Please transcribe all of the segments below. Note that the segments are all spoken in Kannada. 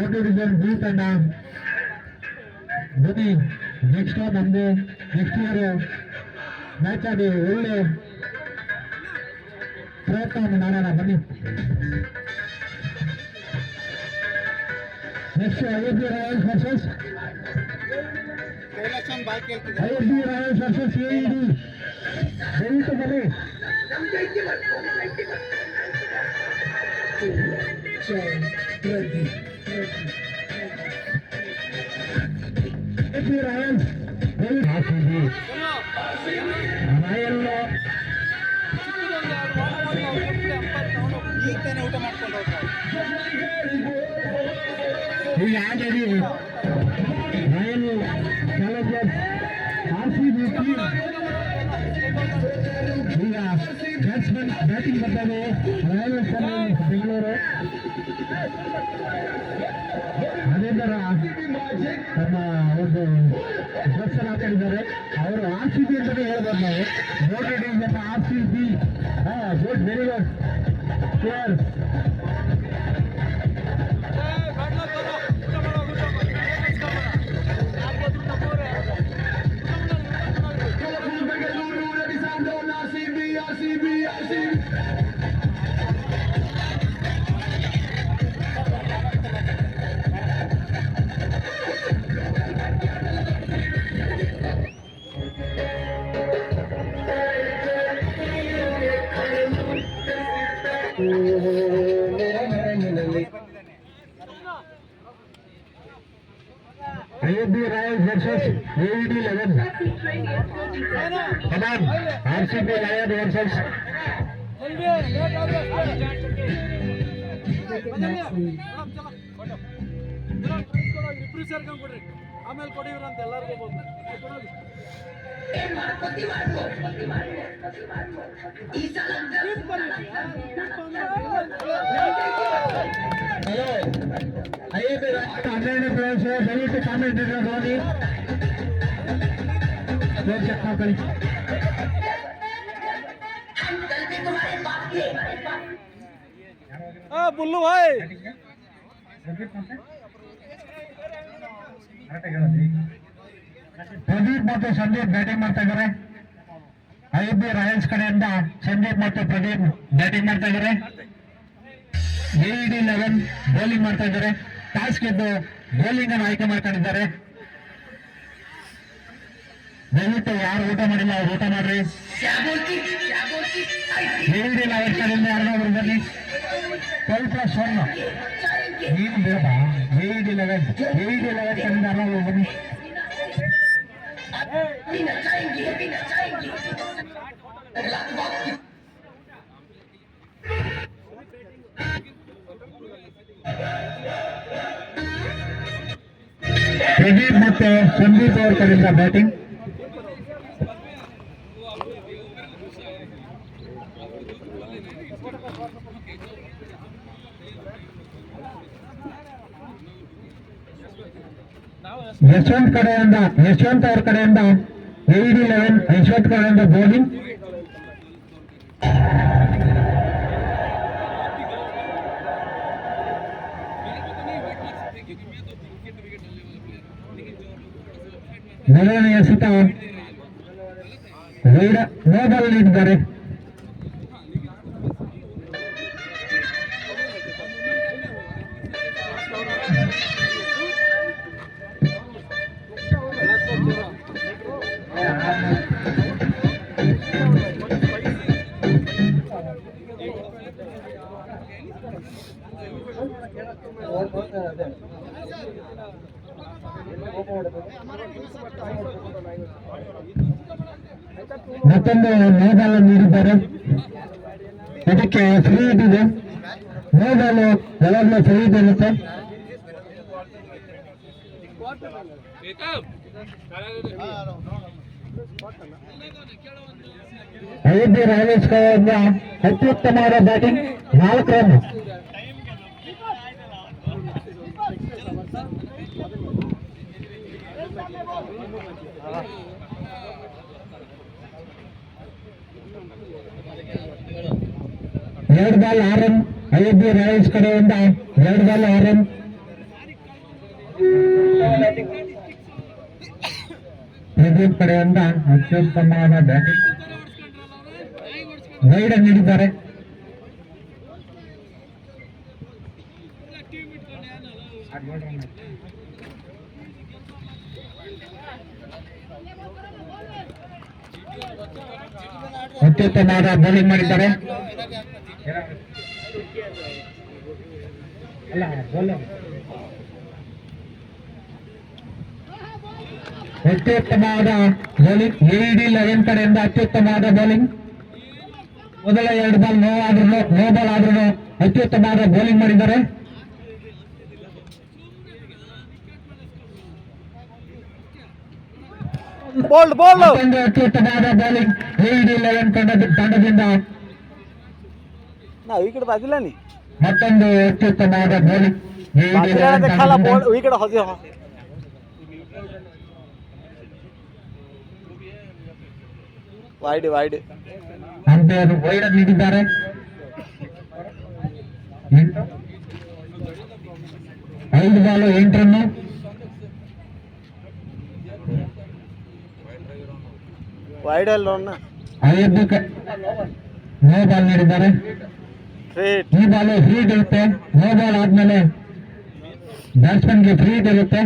ಸಬ್ ಡಿವಿಷನ್ ಬಿ ತಂಡ ಬನ್ನಿ. ನೆಕ್ಸ್ಟ್ ನಮ್ದು ನೆಕ್ಸ್ಟ್ ಇಯರ್ ಮ್ಯಾಚ್ ಆಡಿ ಒಳ್ಳೆ ಪ್ರಯತ್ನವನ್ನು ಮಾಡೋಣ ಬನ್ನಿ. Next ISB royals versus AED. ದಯವಿಟ್ಟು ಬನ್ನಿ. ರಾಯಲ್ಸ್ ರಾಯಲ್ ಊಟ ಮಾಡ್ಕೊಂಡು ಹೋಗ್ತಾರೆ. ಈಗ already royal challengers RCB team ಈಗ ಬ್ಯಾಟ್ಸ್ಮನ್ ಬ್ಯಾಟಿಂಗ್ ಬರ್ತಾರೆ. ರಾಯಲ್ ಚಾಲೆಂಜರ್ಸ್ ಬೆಂಗಳೂರು ಅದೇ ಥರ ತಮ್ಮ ಒಂದು ಡ್ರೆಸ್ ಅನ್ನು ಹಾಕೊಂಡಿದ್ದಾರೆ. ಅವರು RCB ಅಂತಲೇ ಹೇಳ್ಬೋದು ನಾವು. Rotary division RCB. Good, very good players. ISB Royals versus AED 11. Come on, RCB Lions versus ಆಮೇಲೆ ಕೊಡಿವ್ರ ಅಂತ ಎಲ್ಲರಿಗೂ ಹನ್ನೆರಡನೇ ಪ್ರವೇಶ. ದಯವಿಟ್ಟು ಕಾಮೆಂಟ್ ನೋಡಿ ಚೆಕ್ ಮಾಡ್ಕೊಳ್ಳಿ. ಬುಲ್ಲು ಭಾಯ್ ಪ್ರದೀಪ್ ಮತ್ತು ಸಂದೀಪ್ ಬ್ಯಾಟಿಂಗ್ ಮಾಡ್ತಾ ಇದ್ದಾರೆ. ISB ರಾಯಲ್ಸ್ ಕಡೆಯಿಂದ ಸಂದೀಪ್ ಮತ್ತು ಪ್ರದೀಪ್ ಬ್ಯಾಟಿಂಗ್ ಮಾಡ್ತಾ ಇದ್ದಾರೆ. AED 11 ಬೌಲಿಂಗ್ ಮಾಡ್ತಾ ಇದ್ದಾರೆ. ಟಾಸ್ ಗೆದ್ದು ಬೌಲಿಂಗ್ ಅನ್ನು ಆಯ್ಕೆ ಮಾಡ್ಕೊಂಡಿದ್ದಾರೆ. ದಯವಿಟ್ಟು ಯಾರು ಊಟ ಮಾಡಿಲ್ಲ ಅವ್ರು ಊಟ ಮಾಡ್ರಿ. AED 11 ಕಡೆಯಿಂದ ಯಾರು ಬನ್ನಿ. 12+1 ನೀನು ಬೇಡ. AED 11 ಕಡೆಯಿಂದ ಯಾರು ಬನ್ನಿ. ಪ್ರದೀಪ್ ಮತ್ತು ಸಂದೀಪ್ ಅವರ ಕಡೆಯಿಂದ ಬ್ಯಾಟಿಂಗ್. ಯಶವಂತ್ ಅವ್ರ ಕಡೆಯಿಂದ AED 11 ಯಶವಂತ್ ಕಡೆಯಿಂದ ಬೌಲಿಂಗ್. ಮೊದಲನೆಯ ಸುತ್ತ ನೋ ಬಾಲ್ ನೀಡಿದ್ದಾರೆ. ಮತ್ತೊಂದು ನೋಬಾಲ್ ನೀಡಿದ್ದಾರೆ. ಇದಕ್ಕೆ ಫ್ರೀ ಇದೆ. ನೋಬಾಲ್ ಯಾವಾಗಲೂ ಫ್ರೀ ಇರುತ್ತೆ. ISB ರಾಯಲ್ಸ್ ಕಡೆಯಿಂದ ಅತ್ಯುತ್ತಮವಾದ ಬ್ಯಾಟಿಂಗ್ 4 ರನ್. ಎರಡು ಬಾಲ್ 6 ರನ್. ISB ರಾಯಲ್ಸ್ ಕಡೆಯಿಂದ 2 ಬಾಲ್ 6 ರನ್. ಪ್ರದೀಪ್ ಕಡೆಯಿಂದ ಅತ್ಯುತ್ತಮವಾದ ಬ್ಯಾಟಿಂಗ್ ಗೈಡ್ ನೀಡಿದ್ದಾರೆ. ಅತ್ಯುತ್ತಮವಾದ ಬೌಲಿಂಗ್ ಮಾಡಿದ್ದಾರೆ. ಅತ್ಯುತ್ತಮವಾದ ಬೌಲಿಂಗ್ AED11 ಕಡೆಯಿಂದ ಅತ್ಯುತ್ತಮವಾದ ಬೌಲಿಂಗ್. ಮೊದಲ 2 ಬಾಲ್ ನೋ ಬಾಲ್ ಆದ್ರೂ ಅತ್ಯುತ್ತಮವಾದ ಬೌಲಿಂಗ್ ಮಾಡಿದ್ದಾರೆ. ಬೋಲ್ಡ್ ಬೋಲ್ಡ್ ಮತ್ತೊಂದು ಅತ್ಯುತ್ತಮವಾದ ಬೌಲಿಂಗ್ AED11 ತಂಡದಿಂದ. ನಾ ವಿಕೆಟ್ ಬಾಜಿಲ್ಲ ನೀ ಮತ್ತೊಂದು ಅತ್ಯುತ್ತಮವಾದ ಬೌಲಿಂಗ್ बाजीला देखाला बॉल विकेट हजे वाइड वाइड ಅಂಪೈರ್ ವೈಡ್ ನೀಡಿದ್ದಾರೆ. 5 ಬಾಲ್ 8 ರನ್. वाइड अल्ल रन ಅಯೋಧ್ಯೆ ನೋ ಬಾಲ್ ನೀಡಿದ್ದಾರೆ. ಈ ಬಾಲ್ ಫ್ರೀ ಇರುತ್ತೆ. ನೋ ಬಾಲ್ ಆದ್ಮೇಲೆ ಬ್ಯಾಟ್ಸ್ಮನ್ಗೆ ಫ್ರೀ ಇರುತ್ತೆ.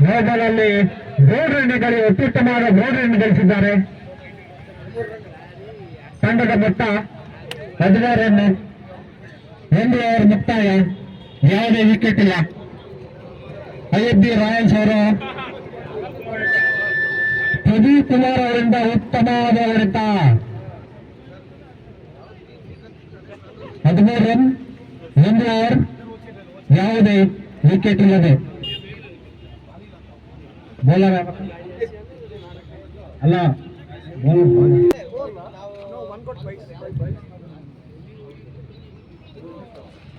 ನೋ ಬಾಲ್ ಅಲ್ಲಿ ಬೋರ್ಡ್ ರನ್ಗಳು ಅತ್ಯುತ್ತಮವಾದ ಬೋರ್ಡ್ ರನ್ ಗಳಿಸಿದ್ದಾರೆ. ತಂಡದ ಮೊತ್ತ 16 ರನ್. 1 ಓವರ್ ಮುಕ್ತಾಯ, ಯಾವುದೇ ವಿಕೆಟ್ ಇಲ್ಲ. IFB ರಾಯಲ್ಸ್ ಅವರು ಪ್ರದೀಪ್ ಕುಮಾರ್ ಅವರಿಂದ ಉತ್ತಮವಾದ ಹೊಡೆತ. 13 ರನ್, 1 ಓವರ್, ಯಾವುದೇ ವಿಕೆಟ್ ಇಲ್ಲದೆ. ಬೌಲರ್ ಅಲ್ಲ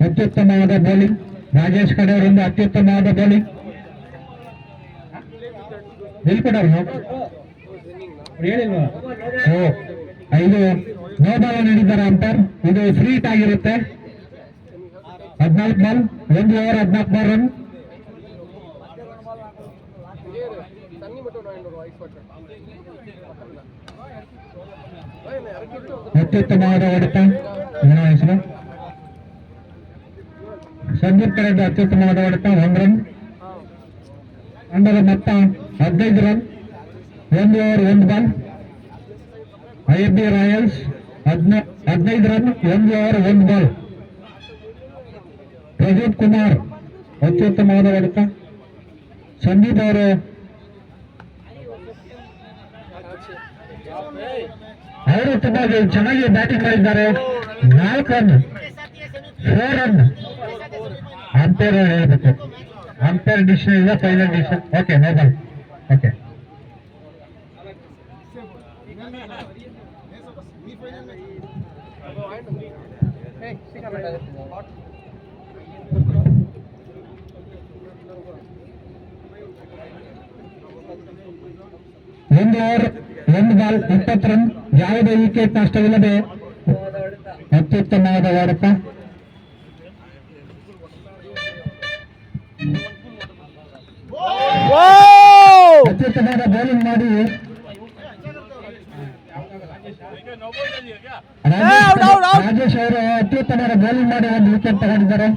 ಅತ್ಯುತ್ತಮವಾದ ಬೌಲಿಂಗ್ ರಾಜೇಶ್ ಕಡೆ ಅವರಿಂದ ಅತ್ಯುತ್ತಮವಾದ ಬೌಲಿಂಗ್. ಹೇಳಿಲ್ವಾ? 5 ನೋ ಬಾಲ್ ನೀಡಿದ್ದಾರೆ ಅಂಪೈರ್. ಇದು ಫ್ರೀ ಹಿಟ್ ಆಗಿರುತ್ತೆ. 14 ಬಾಲ್ 1 ಓವರ್ 14 ರನ್. ಅತ್ಯುತ್ತಮವಾದ ಹೊಡೆತ. ಹೆಸರು ಸಂದೀಪ್ ಕಡೆಯಿಂದ ಅತ್ಯುತ್ತಮವಾದ ಹೊಡೆತ. 1 ರನ್. ತಂಡದ ಮೊತ್ತ 15 run, 1 over 1 ball. IFB royals 15 run, 1 over 1 ball. Pradeep Kumar ಅತ್ಯುತ್ತಮವಾದ ಹೊಡೆತ. ಸಂದೀಪ್ ಅವರು ತುಂಬಾ ಚೆನ್ನಾಗಿ ಬ್ಯಾಟಿಂಗ್ ಮಾಡಿದ್ದಾರೆ. 4 ರನ್, 4 ರನ್. ಅಂಪೈರ್ ಹೇಳ್ಬೇಕು. ಅಂಪೈರ್ ಡಿಸಿಷನ್ ಇಲ್ಲ, final decision. Okay, no ball. Okay, ಒಂದು ಓವರ್ 1 ಬಾಲ್ 20 ರನ್, ಯಾವುದೇ ವಿಕೆಟ್ ನಷ್ಟವಿಲ್ಲದೆ ಅತ್ಯುತ್ತಮವಾದ ಹೊಡೆತ. ಅತ್ಯುತ್ತಮವಾದ ಬೌಲಿಂಗ್ ಮಾಡಿ ರಾಜೇಶ್ ಅವರು ಅತ್ಯುತ್ತಮವಾದ ಬೌಲಿಂಗ್ ಮಾಡಿ 1 ವಿಕೆಟ್ ತಗೊಂಡಿದ್ದಾರೆ.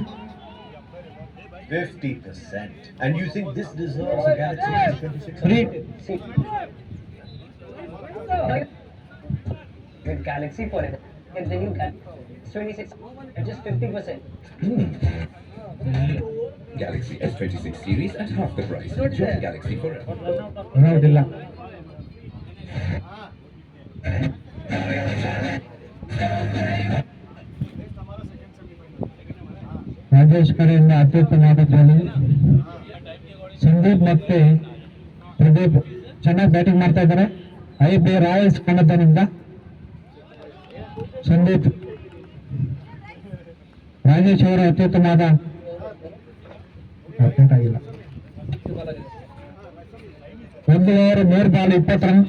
50%. And you think this deserves a Galaxy S26? With Galaxy forever. And then you get 26 at just 50%. Galaxy S26 series at half the price. Join Galaxy forever. ಹೌದಿಲ್ಲ. ರಾಜೇಶ್ ಕಡೆಯಿಂದ ಅತ್ಯುತ್ತಮವಾದ ಬೌಲಿಂಗ್. ಸಂದೀಪ್ ಮತ್ತೆ ಪ್ರದೀಪ್ ಚೆನ್ನಾಗಿ ಬ್ಯಾಟಿಂಗ್ ಮಾಡ್ತಾ ಇದ್ದಾರೆ. IFB ರಾಯಲ್ಸ್ ಕಣದನಿಂದ ಸಂದೀಪ್, ರಾಜೇಶ್ ಅವರು ಅತ್ಯುತ್ತಮವಾದ ಆಗಿಲ್ಲ. 1 ಓವರ್ 3 ಬಾಲ್ 20 ರನ್.